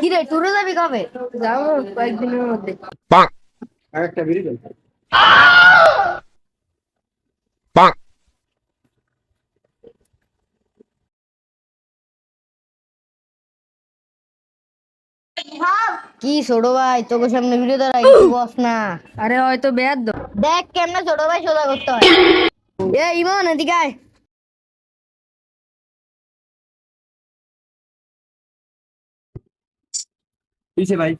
কি রে ট্যুরে যাবি কবে? যাবো কয়েকদিনের মধ্যে। আরেকটা বিড়ি দেন। কি ছোট ভাই তোকে সামনে ভিডিও দাঁড়া একটু বস না। আরে হয়তো বেয়াদ দেখ কেমনে ছোট ভাই সোজা করতে হয়। এ ইমন এদিকে আয়। কিসে ভাই?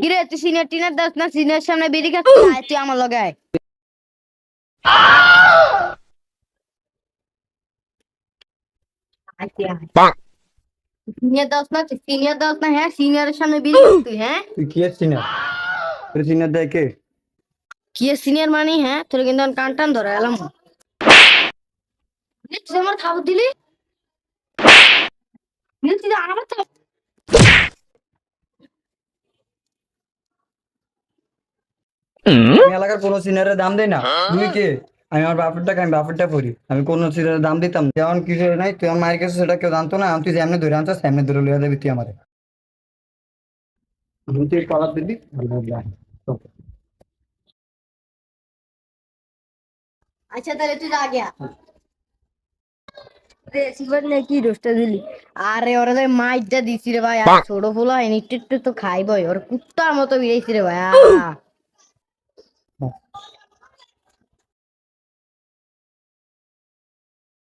কি রে তুই সিনিয়র টিনার দাস না সিনিয়র সামনে বিড়ি খাচ্ছিস? আয় তুই আমার লগে আয়। আয় তুই আয়। সিনিয়র দাস না সিনিয়র দাস না হ্যাঁ সিনিয়রের সামনে বিড়ি খাচ্ছিস তুই হ্যাঁ? তুই কি এর সিনিয়র? তোর সিনিয়র দেখে কি সিনিয়র মানে হ্যাঁ তোর কিন্তু আমি কান টান ধরে এলাম। তুই আমার খাবার দিলি? তুই আমার তো আমি এলাকার কোনো সিনিয়রের দাম দেই না। তুই কে? আমি আমার বাপের টাকা আমি বাপেরটা পড়ি। আমি কোনো সিনিয়রের দাম দিতাম না। যেমন কিছু নাই, তুই আমার মায়ের কাছে সেটা কেউ জানতো না। তুই যেমনি ধরে আনছিস সেমনি ধরে লইয়া যাবি তুই আমারে। তুই কলার দিবি আচ্ছা তাহলে তুই যা গিয়া। রেসিভার নাকি রোস্টটা দিলি। আরে ওরা তো মাইরটা দিছি রে ভাই আর ছোট ফুলা একটু একটু তো খাইবই ওর কুত্তার মতো বিড়াইছি রে ভাই